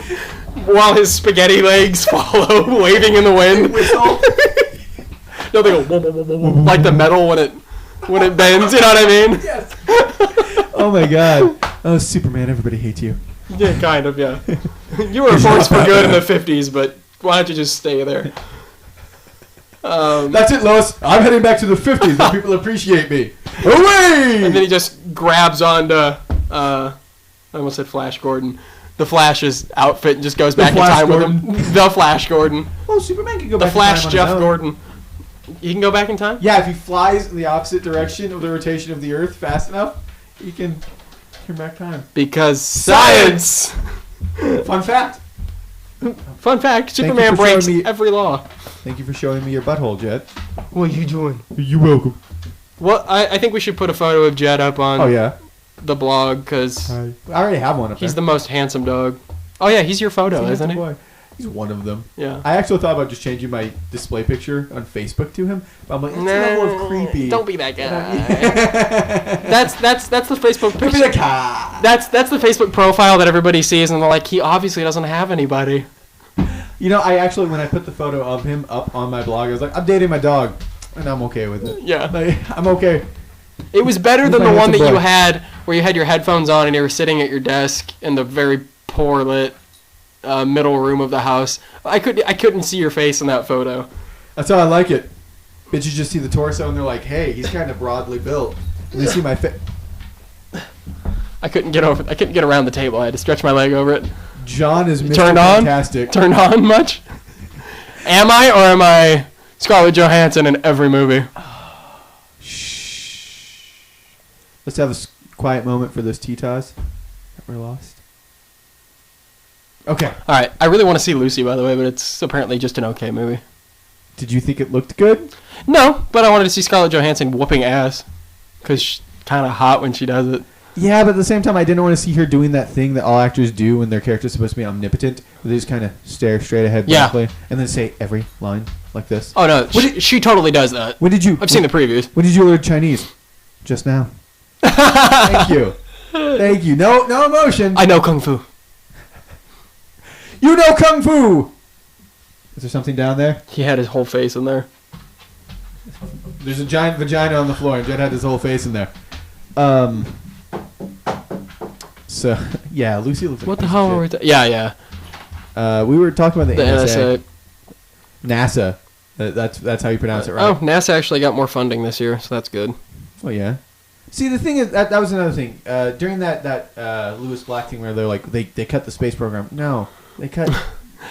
While his spaghetti legs follow, waving in the wind. No, they go whoa, whoa, whoa, whoa, whoa, like the metal when it bends. You know what I mean? Yes. Oh my God. Oh, Superman! Everybody hates you. Yeah, kind of. Yeah. You were a force for good in the 50s, but why don't you just stay there? That's it, Lois. I'm heading back to the 50s where people appreciate me. Away! And then he just grabs onto, I almost said Flash Gordon, the Flash's outfit and just goes back in time with him. The Flash Gordon. Oh, Superman can go The back Flash in time. The Flash Jeff Gordon. He can go back in time? Yeah, if he flies in the opposite direction of the rotation of the Earth fast enough, he can turn back time. Because science! Fun fact. Fun fact, Superman breaks every law. Thank you for showing me your butthole, Jet. What are you doing? You're welcome. Well, I think we should put a photo of Jet up on the blog, because I already have one up there. He's the most handsome dog. Oh, yeah, he's your photo, isn't he? Boy. He's one of them. Yeah. I actually thought about just changing my display picture on Facebook to him, but I'm like, it's a level of creepy. Don't be that guy. that's the Facebook picture. Don't be that guy. That's the Facebook profile that everybody sees, and they're like, he obviously doesn't have anybody. You know, I actually, when I put the photo of him up on my blog, I was like, I'm dating my dog, and I'm okay with it. Yeah. Like, I'm okay. It was better than the one that you had, where you had your headphones on and you were sitting at your desk in the very poor lit middle room of the house. I couldn't see your face in that photo. That's how I like it. Bitches just see the torso and they're like, hey, he's kind of broadly built. And they see my face. I couldn't get around the table. I had to stretch my leg over it. John is Mr. Turned Fantastic. Turned on much? Am I, or am I Scarlett Johansson in every movie? Shh. Let's have a quiet moment for those Titas that were lost. Okay. All right. I really want to see Lucy, by the way, but it's apparently just an okay movie. Did you think it looked good? No, but I wanted to see Scarlett Johansson whooping ass, because she's kind of hot when she does it. Yeah, but at the same time, I didn't want to see her doing that thing that all actors do when their character's supposed to be omnipotent, where they just kind of stare straight ahead blankly and then say every line like this. Oh, no. She totally does that. I've seen the previews. When did you learn Chinese? Just now. Thank you. Thank you. No emotion. I know Kung Fu. You know Kung Fu! Is there something down there? He had his whole face in there. There's a giant vagina on the floor, and Jed had his whole face in there. So, yeah, Lucy looks like what the hell were we Yeah. We were talking about the NSA. NASA. That's how you pronounce it, right? Oh, NASA actually got more funding this year, so that's good. Oh, yeah. See, the thing is, that was another thing. During that Lewis Black thing where they're like, they cut the space program. No, they cut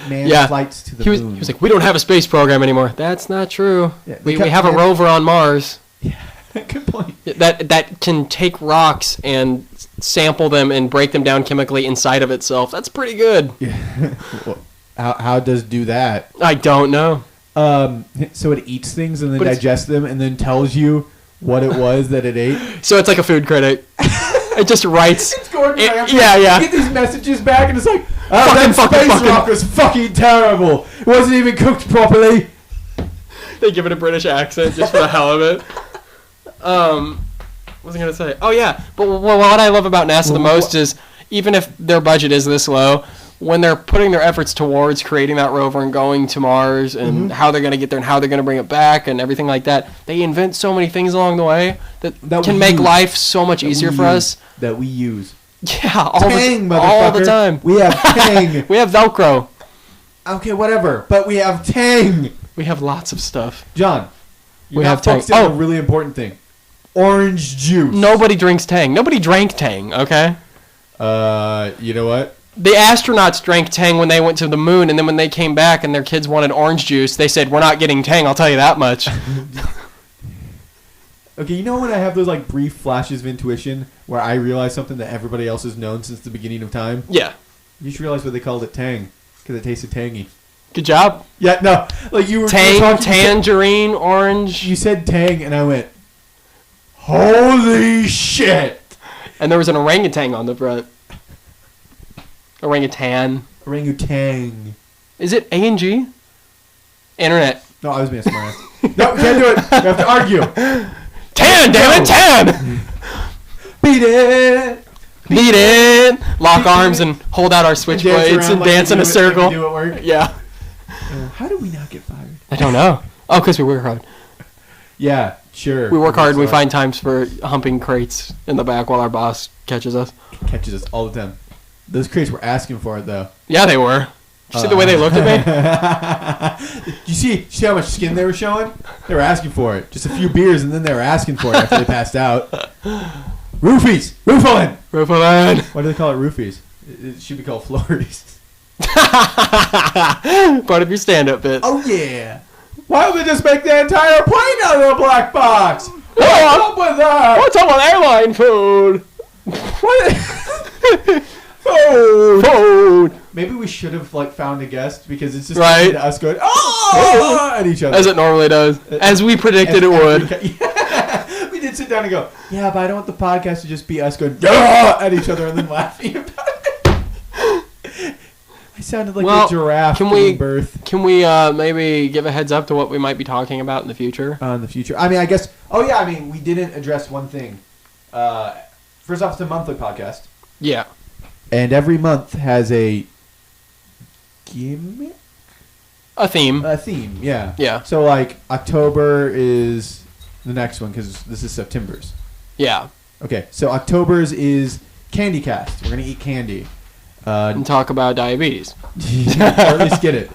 manned flights to the moon. He was like, we don't have a space program anymore. That's not true. Yeah, we have a rover on Mars. Yeah, good point. That can take rocks and sample them and break them down chemically inside of itself. That's pretty good. Yeah. Well, how does do that? I don't know. So it eats things and then digests them and then tells you what it was that it ate. So it's like a food critic. It just writes. It's Gordon Ramsay. Yeah. You get these messages back and it's like, that space rock was fucking terrible. It wasn't even cooked properly. They give it a British accent just for the hell of it. What was I going to say? Oh, yeah. But what I love about NASA the most is, even if their budget is this low, when they're putting their efforts towards creating that rover and going to Mars and how they're going to get there and how they're going to bring it back and everything like that, they invent so many things along the way that can make life so much easier for us. That we use. Yeah, all the time. We have Tang. We have Velcro. Okay, whatever. But we have Tang. We have lots of stuff. John, we have Tang. A really important thing. Orange juice. Nobody drinks Tang. Nobody drank Tang, okay? You know what? The astronauts drank Tang when they went to the moon, and then when they came back and their kids wanted orange juice, they said, we're not getting Tang, I'll tell you that much. Okay, you know when I have those like brief flashes of intuition where I realize something that everybody else has known since the beginning of time? Yeah. You just realized why they called it Tang, because it tasted tangy. Good job. Yeah, no. Like you were Tang, tangerine, orange. You said Tang, and I went, holy shit! And there was an orangutan on the front. Orangutan. Orangutan. Is it A&G? Internet. No, I was being a smartass. No, we can't do it. We have to argue. Tan, damn it, tan! Beat it! Beat it! Lock arms and hold out our switchblades and dance in a circle. Like we do at work. Yeah. How did we not get fired? I don't know. Oh, because we work hard. Yeah, sure. We work hard and we find times for humping crates in the back while our boss catches us. Catches us all the time. Those crates were asking for it, though. Yeah, they were. Did you see the way they looked at me? You see how much skin they were showing? They were asking for it. Just a few beers, and then they were asking for it after they passed out. Roofies! Roofalin! Roofalin! Why do they call it roofies? It should be called Florities. Part of your stand-up bit. Oh, yeah. Why don't they just make the entire plane out of a black box? What's up with that? What's up with airline food? What? Food. Maybe we should have found a guest because it's just us going at each other as it normally does, as we predicted it would. Yeah. We did sit down and go, yeah, but I don't want the podcast to just be us going at each other and then laughing about it. I sounded like a giraffe giving birth. Can we maybe give a heads up to what we might be talking about in the future? In the future, I mean, I guess. Oh yeah, I mean, we didn't address one thing. First off, it's a monthly podcast. Yeah. And every month has a gimmick? A theme. A theme, yeah. Yeah. So, October is the next one because this is September's. Yeah. Okay, so October's is Candy Cast. We're going to eat candy. And talk about diabetes. Or at least get it.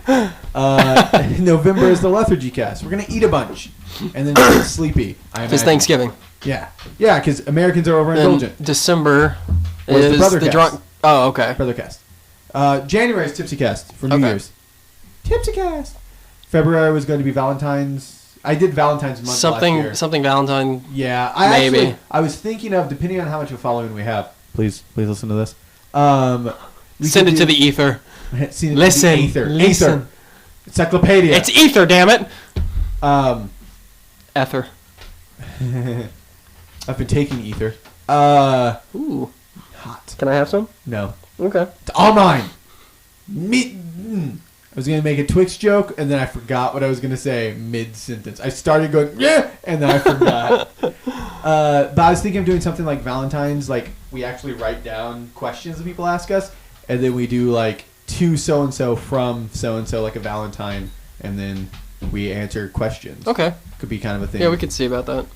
November is the Lethargy Cast. We're going to eat a bunch. And then get sleepy. It's Thanksgiving. Yeah. Yeah, because Americans are overindulgent. December is the Brother Cast. drunk. Oh, okay. Brother Cast. January is Tipsy Cast for New Year's. Tipsy Cast. February was going to be Valentine's. I did Valentine's month last year. Something Valentine. Yeah. I was thinking of, depending on how much of a following we have, please listen to this. Send it to the ether. Listen. Ether. Encyclopedia. It's ether, damn it. Ether. I've been taking ether. Ooh. Hot. Can I have some? No. Okay. It's all mine. I was going to make a Twix joke, and then I forgot what I was going to say mid-sentence. I started going, yeah, and then I forgot. But I was thinking of doing something like Valentine's, we actually write down questions that people ask us, and then we do, to so-and-so from so-and-so, like a Valentine, and then we answer questions. Okay. Could be kind of a thing. Yeah, we could see about that.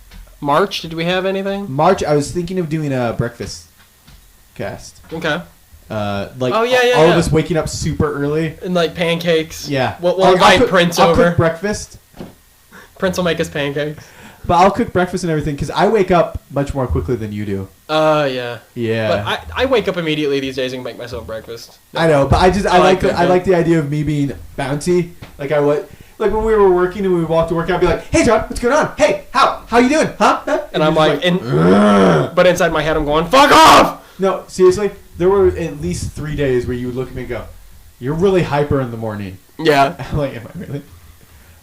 March, did we have anything? March, I was thinking of doing a breakfast cast. Okay. All yeah. of us waking up super early. And pancakes. Yeah. We'll invite Prince over. I'll cook breakfast. Prince will make us pancakes. But I'll cook breakfast and everything because I wake up much more quickly than you do. Yeah. Yeah. But I wake up immediately these days and make myself breakfast. I know, but I like the idea of me being bouncy. Like when we were working and we would walk to work, I'd be like, "Hey John, what's going on? Hey, how you doing? Huh?" And I'm but inside my head I'm going, "Fuck off!" No, seriously, there were at least 3 days where you would look at me and go, "You're really hyper in the morning." Yeah. I'm like, am I really?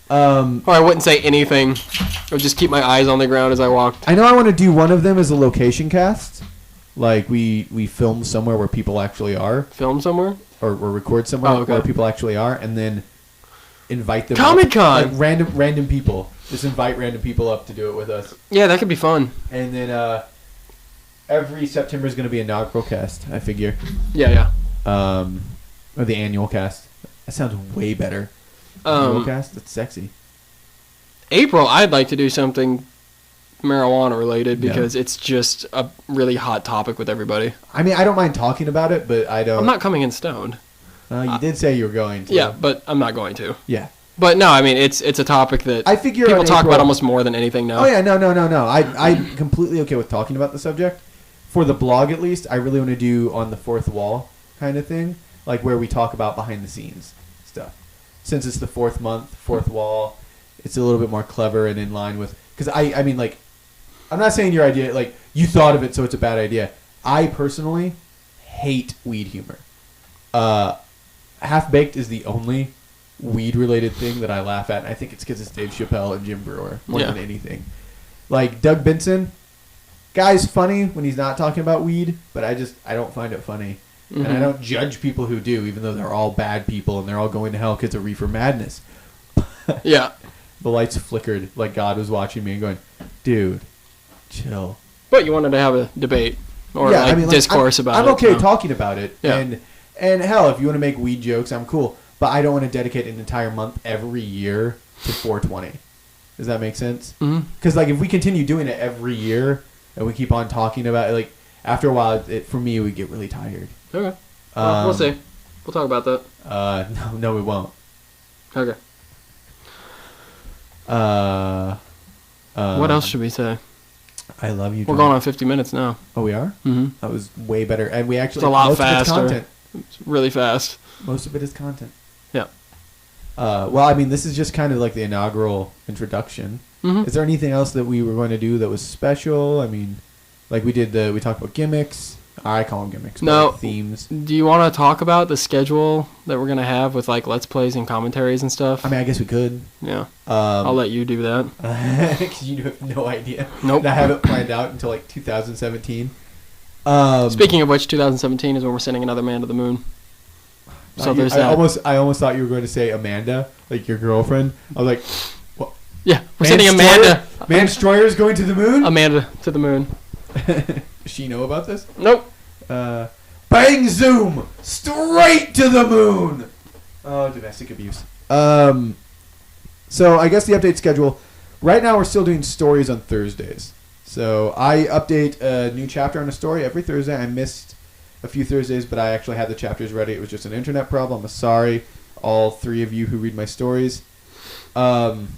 Or I wouldn't say anything. I would just keep my eyes on the ground as I walked. I know I want to do one of them as a location cast. Like we film somewhere where people actually are. Film somewhere? Or record somewhere where people actually are, and then invite them. Comic-Con! Like random people. Just invite random people up to do it with us. Yeah, that could be fun. And then every September is going to be inaugural cast, I figure. Yeah. Or the annual cast. That sounds way better. Annual cast? That's sexy. April, I'd like to do something marijuana related because it's just a really hot topic with everybody. I mean, I don't mind talking about it, but I don't... I'm not coming in stoned. You did say you were going to. Yeah, but I'm not going to. Yeah. But no, I mean, it's a topic that I figure people talk about almost more than anything now. Oh, yeah, no. I'm completely okay with talking about the subject. For the blog, at least, I really want to do on the fourth wall kind of thing, like where we talk about behind-the-scenes stuff. Since it's the fourth month, fourth wall, it's a little bit more clever and in line with... Because, I mean, like, I'm not saying your idea, like, you thought of it, so it's a bad idea. I personally hate weed humor. Half-Baked is the only weed-related thing that I laugh at, and I think it's because it's Dave Chappelle and Jim Brewer more than anything. Like, Doug Benson, guy's funny when he's not talking about weed, but I don't find it funny. Mm-hmm. And I don't judge people who do, even though they're all bad people and they're all going to hell because of reefer madness. Yeah. The lights flickered like God was watching me and going, dude, chill. But you wanted to have a debate or discourse about it. I'm okay talking about it. Yeah. And hell, if you want to make weed jokes, I'm cool. But I don't want to dedicate an entire month every year to 420. Does that make sense? Because like if we continue doing it every year and we keep on talking about it, like after a while, for me, it would get really tired. Okay. We'll see. We'll talk about that. No, we won't. Okay. What else should we say? I love you, John. We're going on 50 minutes now. Oh, we are? Mm-hmm. That was way better. And we actually... It's a lot most faster. Of it's content. It's really fast. Most of it is content. Yeah. Well, I mean, this is just kind of like the inaugural introduction. Mm-hmm. Is there anything else that we were going to do that was special? I mean, like we talked about gimmicks. I call them gimmicks. No. Like themes. Do you want to talk about the schedule that we're going to have with like Let's Plays and commentaries and stuff? I mean, I guess we could. Yeah. I'll let you do that. Because you have no idea. Nope. And I haven't planned out until like 2017. Speaking of which, 2017 is when we're sending another man to the moon. So there's that. I almost thought you were going to say Amanda, like your girlfriend. I was like, what? Yeah, we're sending Amanda. Man Destroyer's going to the moon? Amanda to the moon. Does she know about this? Nope. Bang zoom! Straight to the moon! Oh, domestic abuse. So I guess the update schedule. Right now we're still doing stories on Thursdays. So I update a new chapter on a story every Thursday. I missed a few Thursdays, but I actually had the chapters ready. It was just an internet problem. I'm sorry, all three of you who read my stories. Podcast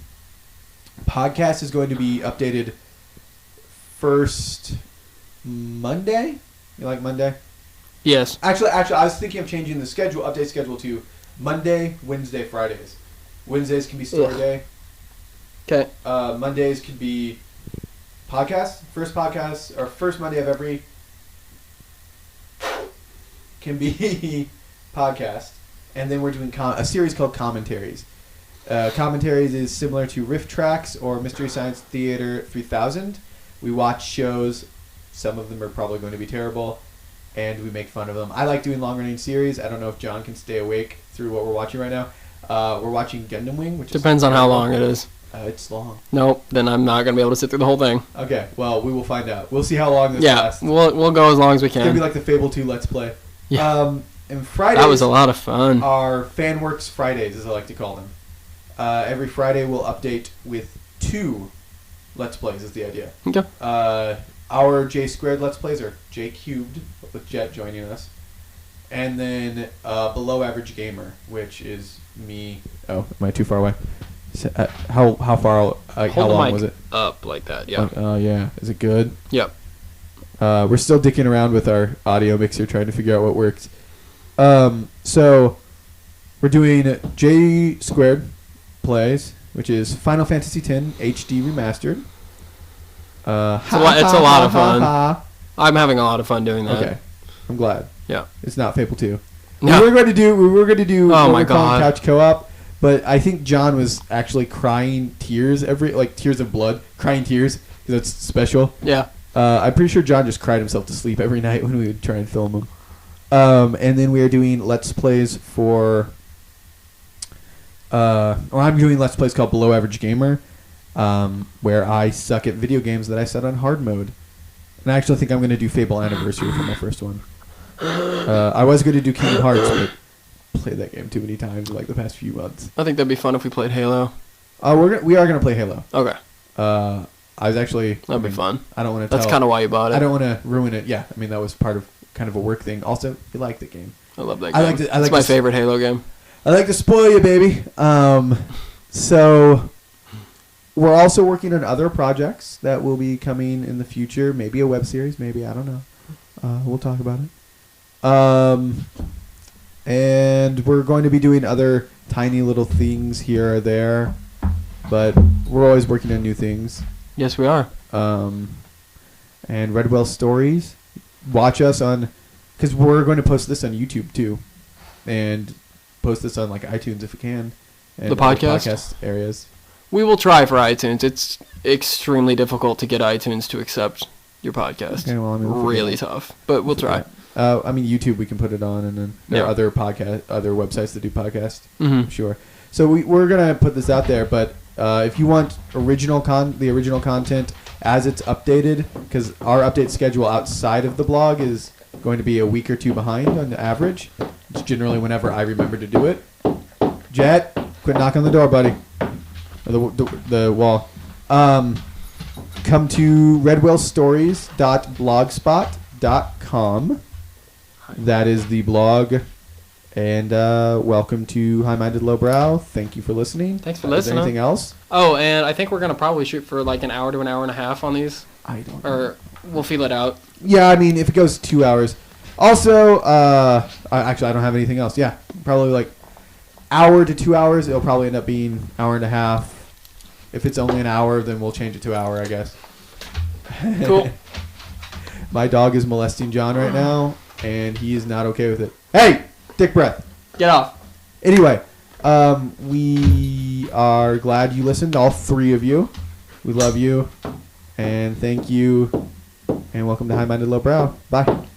is going to be updated first Monday. You like Monday? Yes. Actually, I was thinking of changing the update schedule to Monday, Wednesday, Fridays. Wednesdays can be story day. Okay. Mondays could be podcast. First Monday of every can be podcast, and then we're doing a series called Commentaries. Commentaries is similar to Riff Tracks or Mystery Science Theater 3000. We watch shows. Some of them are probably going to be terrible, and we make fun of them. I like doing long-running series. I don't know if John can stay awake through what we're watching right now. We're watching Gundam Wing, which depends on how long it is. It's long. Nope, then I'm not going to be able to sit through the whole thing. Okay, well, we will find out. We'll see how long this lasts. Yeah, we'll go as long as we can. It's going to be like the Fable 2 Let's Play. Yeah. And Fridays... That was a lot of fun. Our FanWorks Fridays, as I like to call them. Every Friday we'll update with 2 Let's Plays is the idea. Okay. Our J Squared Let's Plays are J Cubed, with Jet joining us. And then Below Average Gamer, which is me... Oh, am I too far away? How far... how long was it? Up like that, yeah. Oh, yeah. Is it good? Yep. We're still dicking around with our audio mixer, trying to figure out what works. So, we're doing J Squared Plays, which is Final Fantasy X HD Remastered. It's a lot of fun. I'm having a lot of fun doing that. Okay, I'm glad. Yeah. It's not Fable 2. No. We were going to do Oh my God. couch co-op, but I think John was actually crying tears tears of blood, crying tears because it's special. Yeah. I'm pretty sure John just cried himself to sleep every night when we would try and film him. And then we are doing Let's Plays for... I'm doing Let's Plays called Below Average Gamer, where I suck at video games that I set on hard mode. And I actually think I'm going to do Fable Anniversary for my first one. I was going to do Kingdom Hearts, but played that game too many times in like the past few months. I think that'd be fun if we played Halo. We are going to play Halo. Okay. I was actually... That'd be fun. I don't want to That's kind of why you bought it. I don't want to ruin it. Yeah, I mean, that was part of kind of a work thing. Also, you like the game. I love that game. I like it's my favorite Halo game. I like to spoil you, baby. So, we're also working on other projects that will be coming in the future. Maybe a web series, maybe, I don't know. We'll talk about it. And we're going to be doing other tiny little things here or there. But we're always working on new things. Yes, we are. And Redwell Stories. Watch us on... Because we're going to post this on YouTube, too. And post this on like iTunes if we can. And the podcast? Podcast areas. We will try for iTunes. It's extremely difficult to get iTunes to accept your podcast. Okay, well, I mean, really tough. But we'll try. I mean, YouTube we can put it on, and then there are other websites that do podcasts. Mm-hmm. Sure. So we're gonna put this out there, but if you want the original content as it's updated, because our update schedule outside of the blog is going to be a week or two behind on the average. It's generally whenever I remember to do it. Jet, quit knocking on the door, buddy. Or the wall. Come to redwellstories.blogspot.com. That is the blog And welcome to High Minded Lowbrow. Thank you for listening. Thanks for Is there listening. anything else? Oh, and I think we're going to probably shoot for like an hour to an hour and a half on these. I don't know. Or we'll feel it out. Yeah, I mean, if it goes 2 hours. Also, actually, I don't have anything else. Yeah, probably like hour to 2 hours. It'll probably end up being hour and a half. If it's only an hour, then we'll change it to an hour, I guess. Cool. My dog is molesting John right now, and he is not okay with it. Hey, dick breath. Get off. Anyway, we are glad you listened, all three of you. We love you, and thank you, and welcome to High Minded Lowbrow. Bye.